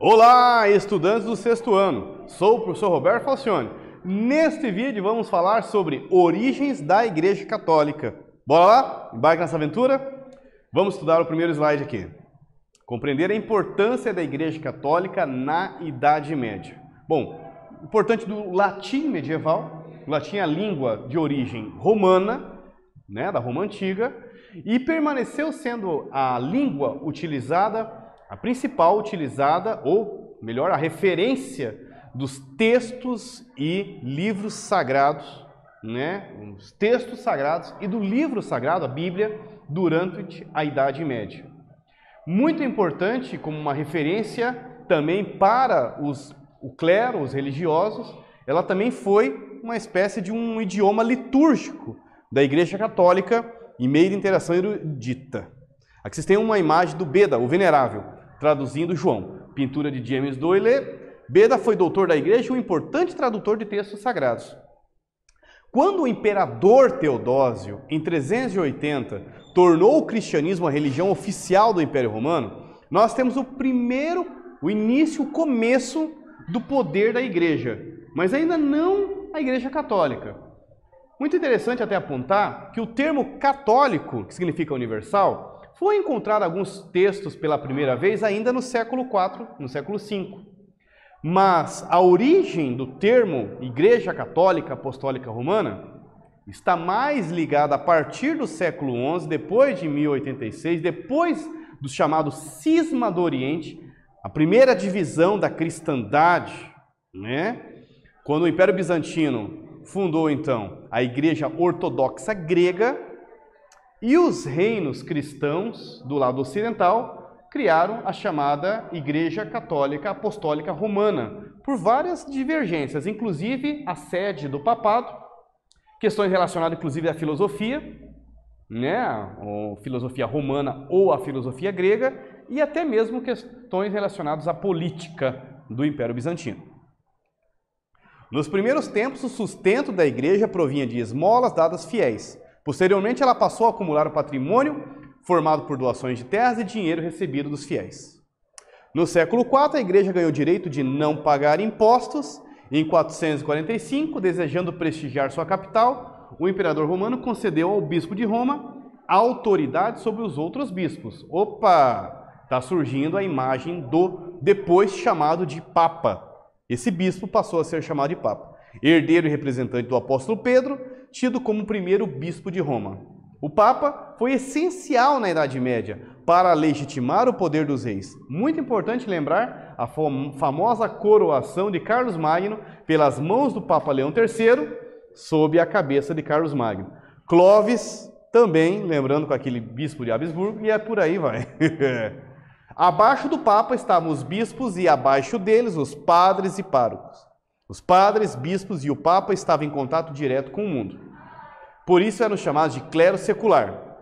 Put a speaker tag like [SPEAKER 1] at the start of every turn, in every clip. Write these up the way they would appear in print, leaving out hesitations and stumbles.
[SPEAKER 1] Olá, estudantes do sexto ano. Sou o professor Roberto Falcione. Neste vídeo vamos falar sobre origens da Igreja Católica. Bora lá? Embarque nessa aventura? Vamos estudar o primeiro slide aqui. Compreender a importância da Igreja Católica na Idade Média. Bom, importante do latim medieval. O latim é a língua de origem romana, da Roma Antiga, e permaneceu sendo a língua utilizada, a principal utilizada, ou melhor, a referência dos textos e livros sagrados, os textos sagrados e do livro sagrado, a Bíblia, durante a Idade Média. Muito importante como uma referência também para o clero, os religiosos, ela também foi uma espécie de um idioma litúrgico da Igreja Católica e meio de interação erudita. Aqui vocês têm uma imagem do Beda, o Venerável, traduzindo João. Pintura de James Doyle. Beda foi doutor da Igreja e um importante tradutor de textos sagrados. Quando o imperador Teodósio, em 380, tornou o cristianismo a religião oficial do Império Romano, nós temos o começo do poder da Igreja, mas ainda não a Igreja Católica. Muito interessante até apontar que o termo católico, que significa universal, foi encontrado em alguns textos pela primeira vez ainda no século IV, no século V. Mas a origem do termo Igreja Católica Apostólica Romana está mais ligada a partir do século XI, depois de 1086, depois do chamado Cisma do Oriente, a primeira divisão da cristandade, quando o Império Bizantino fundou, então, a Igreja Ortodoxa Grega, e os reinos cristãos do lado ocidental criaram a chamada Igreja Católica Apostólica Romana, por várias divergências, inclusive a sede do papado, questões relacionadas inclusive à filosofia, a filosofia romana ou a filosofia grega, e até mesmo questões relacionadas à política do Império Bizantino. Nos primeiros tempos, o sustento da igreja provinha de esmolas dadas fiéis. Posteriormente, ela passou a acumular o patrimônio formado por doações de terras e dinheiro recebido dos fiéis. No século IV, a igreja ganhou o direito de não pagar impostos. Em 445, desejando prestigiar sua capital, o imperador romano concedeu ao bispo de Roma autoridade sobre os outros bispos. Opa! Está surgindo a imagem do depois chamado de Papa. Esse bispo passou a ser chamado de Papa. Herdeiro e representante do apóstolo Pedro, tido como o primeiro bispo de Roma. O Papa foi essencial na Idade Média para legitimar o poder dos reis. Muito importante lembrar a famosa coroação de Carlos Magno pelas mãos do Papa Leão III, sob a cabeça de Carlos Magno. Clovis também, lembrando com aquele bispo de Habsburgo, e por aí vai. Abaixo do Papa estavam os bispos e abaixo deles os padres e párocos. Os padres, bispos e o Papa estavam em contato direto com o mundo. Por isso eram chamados de clero secular.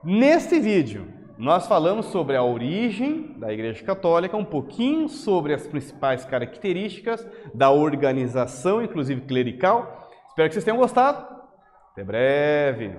[SPEAKER 1] Neste vídeo, nós falamos sobre a origem da Igreja Católica, um pouquinho sobre as principais características da organização, inclusive clerical. Espero que vocês tenham gostado. Até breve!